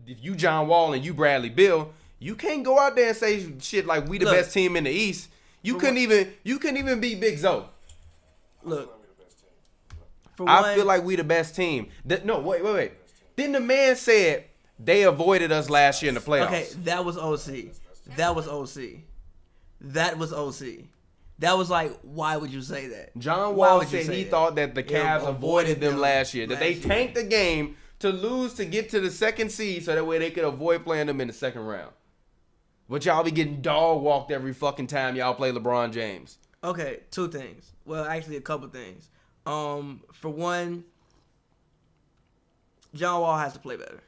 if you John Wall and you Bradley Beal, you can't go out there and say shit like we the best team in the East. You couldn't even beat Big Zo. Look, I feel like we the best team. No, wait. Then the man said they avoided us last year in the playoffs. Okay, that was OC. That was like, why would you say that? John Wall said he thought that the Cavs avoided them last year. That they tanked the game to lose to get to the second seed so that way they could avoid playing them in the second round. But y'all be getting dog walked every fucking time y'all play LeBron James. Okay, two things. Well, actually a couple things. For one, John Wall has to play better.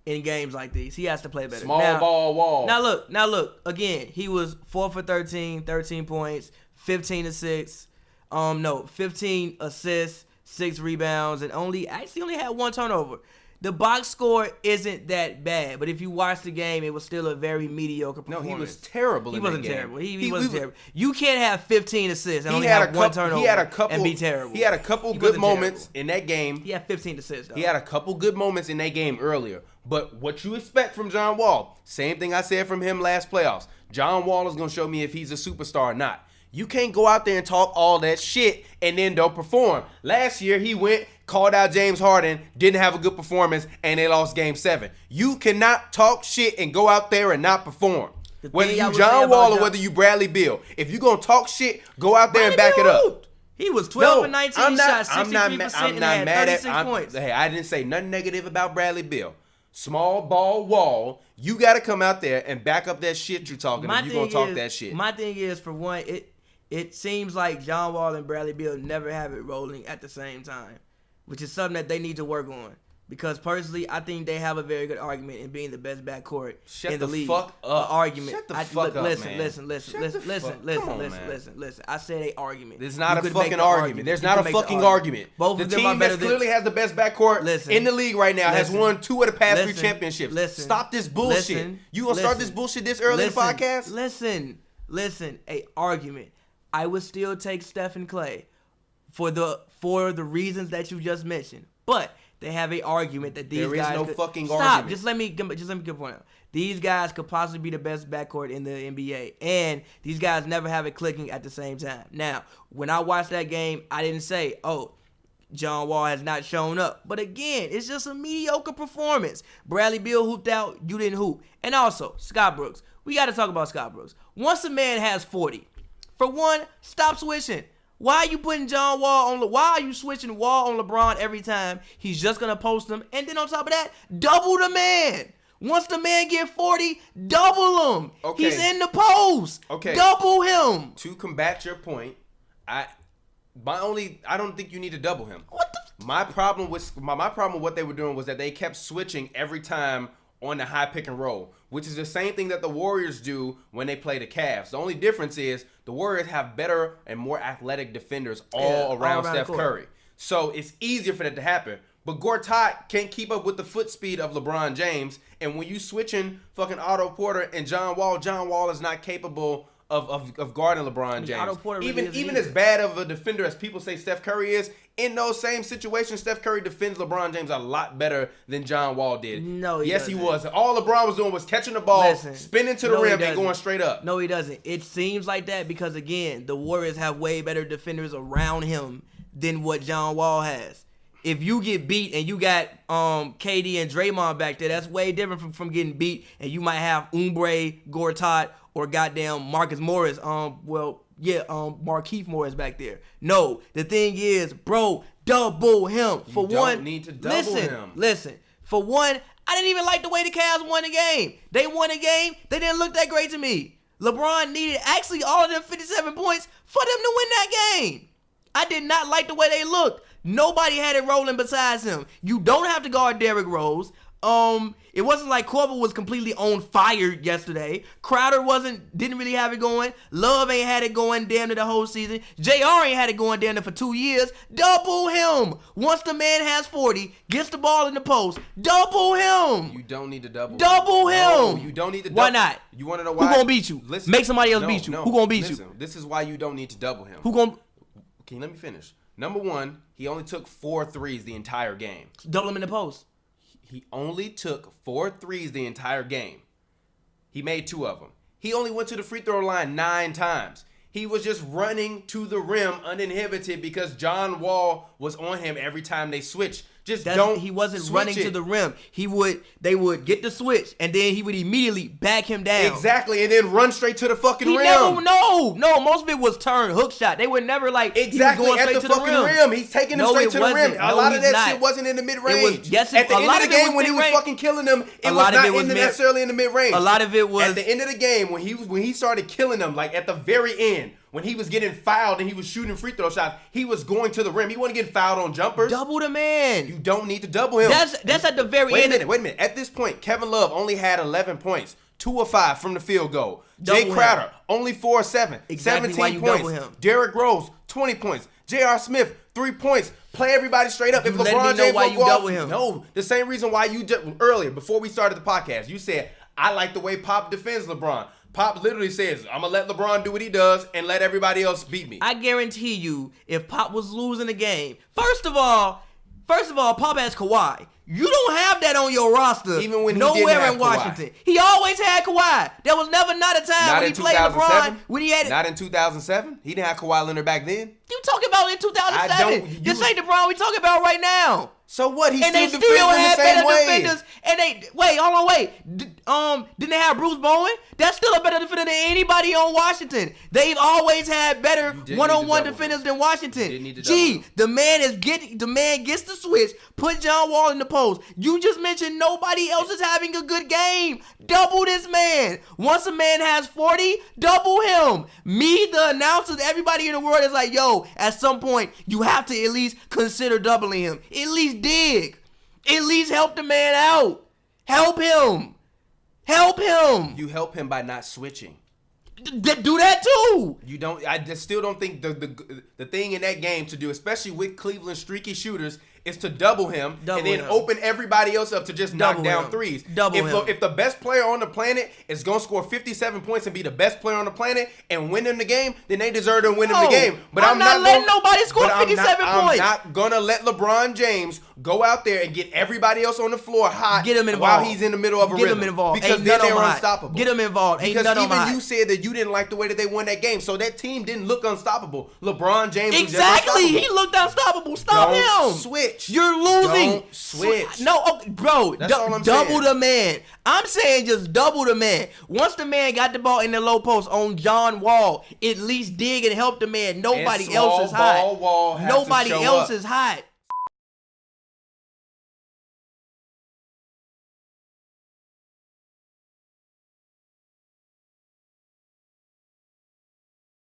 In games like these, he has to play better. Small ball Wall. Now look. Again, he was 4 for 13 points, 15 assists. 15 assists, 6 rebounds, and only had 1 turnover. The box score isn't that bad, but if you watch the game, it was still a very mediocre performance. No, he was terrible. He wasn't terrible. He wasn't terrible. You can't have 15 assists and only have 1 turnover and be terrible. He had a couple good moments in that game. He had 15 assists, though. He had a couple good moments in that game earlier. But what you expect from John Wall, same thing I said from him last playoffs. John Wall is going to show me if he's a superstar or not. You can't go out there and talk all that shit and then don't perform. Last year, he went, called out James Harden, didn't have a good performance, and they lost Game 7. You cannot talk shit and go out there and not perform. Whether you John Wall or whether you Bradley Beal. If you're going to talk shit, go out there and back it up. He was 12 and 19 shots, 63%, and had 36 points. Hey, I didn't say nothing negative about Bradley Beal. Small ball Wall, you got to come out there and back up that shit you're talking if you're going to talk that shit. My thing is, for one, it seems like John Wall and Bradley Beal never have it rolling at the same time, which is something that they need to work on. Because personally, I think they have a very good argument in being the best backcourt in the league. Shut the fuck up. Argument. Shut the fuck up, listen, man. Listen. I said a argument. There's not a fucking argument. There's not a fucking argument. Both the of them team are better that clearly has the best backcourt in the league right now has won 2 of the past 3 championships. Stop this bullshit. You gonna start this bullshit this early in the podcast? Listen. A argument. I would still take Steph and Clay for the reasons that you just mentioned, but they have an argument that these guys. There is no fucking argument. Just let me get a point out. These guys could possibly be the best backcourt in the NBA, and these guys never have it clicking at the same time. Now, when I watched that game, I didn't say, "Oh, John Wall has not shown up," but again, it's just a mediocre performance. Bradley Beal hooped out, you didn't hoop, and also Scott Brooks. We got to talk about Scott Brooks. Once a man has 40, for one, stop switching. Why are you putting John Wall on? Why are you switching Wall on LeBron every time? He's just gonna post him, and then on top of that, double the man. Once the man get 40, double him. Okay. He's in the post. Okay. Double him. To combat your point, I don't think you need to double him. What the? My problem with what they were doing was that they kept switching every time on the high pick and roll, which is the same thing that the Warriors do when they play the Cavs. The only difference is the Warriors have better and more athletic defenders all around Steph Curry. So it's easier for that to happen. But Gortat can't keep up with the foot speed of LeBron James. And when you switching fucking Otto Porter and John Wall is not capable of guarding LeBron James. Even as bad of a defender as people say Steph Curry is, in those same situations, Steph Curry defends LeBron James a lot better than John Wall did. No, he doesn't. He was. All LeBron was doing was catching the ball, spinning to the rim, and going straight up. No, he doesn't. It seems like that because, again, the Warriors have way better defenders around him than what John Wall has. If you get beat and you got KD and Draymond back there, that's way different from getting beat and you might have Gortat, or goddamn Marcus Morris. Markieff Morris back there. No, the thing is, bro, double him. You don't need to double him. Listen. For one, I didn't even like the way the Cavs won the game. They won a game. They didn't look that great to me. LeBron needed actually all of them 57 points for them to win that game. I did not like the way they looked. Nobody had it rolling besides him. You don't have to guard Derrick Rose. It wasn't like Korver was completely on fire yesterday. Crowder didn't really have it going. Love ain't had it going damn near the whole season. JR ain't had it going damn near for 2 years. Double him. Once the man has 40, gets the ball in the post, double him. You don't need to double him. No, you don't need to double. Why not? You want to know why? Who gonna beat you? Listen, make somebody else beat you. Who gonna beat you? This is why you don't need to double him. Can you let me finish? Number one, he only took 4 threes the entire game. Double him in the post. He only took 4 threes the entire game. He made 2 of them. He only went to the free throw line 9 times. He was just running to the rim uninhibited because John Wall was on him every time they switched. He wasn't running to the rim. They would get the switch, and then he would immediately back him down. Exactly, and then run straight to the fucking rim. No, most of it was turn hook shot. They would never exactly he was going at the fucking rim. He's taking them straight to the rim. A lot of that shit wasn't in the mid range. At the end of the game when he was fucking killing them, it was not necessarily in the mid range. A lot of it was at the end of the game when he started killing them, like at the very end. When he was getting fouled and he was shooting free throw shots, he was going to the rim. He wasn't getting fouled on jumpers. Double the man. You don't need to double him. That's at the very end. Wait a minute. At this point, Kevin Love only had 11 points. 2 of 5 from the field goal. Jay Crowder, only 4 of 7. Exactly 17 points. Derrick Rose, 20 points. J.R. Smith, 3 points. Play everybody straight up. If LeBron James why you double him. No, the same reason why you earlier, before we started the podcast, you said, I like the way Pop defends LeBron. Pop literally says, I'm going to let LeBron do what he does and let everybody else beat me. I guarantee you, if Pop was losing the game, first of all, Pop has Kawhi. You don't have that on your roster. Even when he nowhere didn't have in Washington. Kawhi. He always had Kawhi. There was never not a time when he played LeBron. Not in 2007. He didn't have Kawhi Leonard back then. You talking about in 2007? This ain't the Bron we talking about right now. So what? He and still they still had better way. defenders. And they didn't they have Bruce Bowen? That's still a better defender than anybody on Washington. They've always had better one-on-one defenders than Washington. The man gets the switch. Put John Wall in the post. You just mentioned nobody else is having a good game. Double this man. Once a man has 40, double him. Me, the announcers, everybody in the world is like, yo, at some point you have to at least consider doubling him. At least dig. At least help the man out. Help him. You help him by not switching. Do that too. You don't. I just still don't think the thing in that game to do, especially with Cleveland streaky shooters, is to double him and then open everybody else up to just knock down threes. If the best player on the planet is going to score 57 points and be the best player on the planet and win them the game, then they deserve to win them the game. But I'm not letting nobody score 57 points. I'm not going to let LeBron James go out there and get everybody else on the floor hot while he's in the middle of a rhythm. Get him involved. Because then they're unstoppable. Get him involved. Because even you said that you didn't like the way that they won that game, so that team didn't look unstoppable. LeBron James was just unstoppable. He looked unstoppable. Stop him. Switch. You're losing. Don't switch. No, bro. That's all I'm double saying. the man. I'm saying just double the man. Once the man got the ball in the low post on John Wall, at least dig and help the man. Nobody else is hot. Nobody else is hot.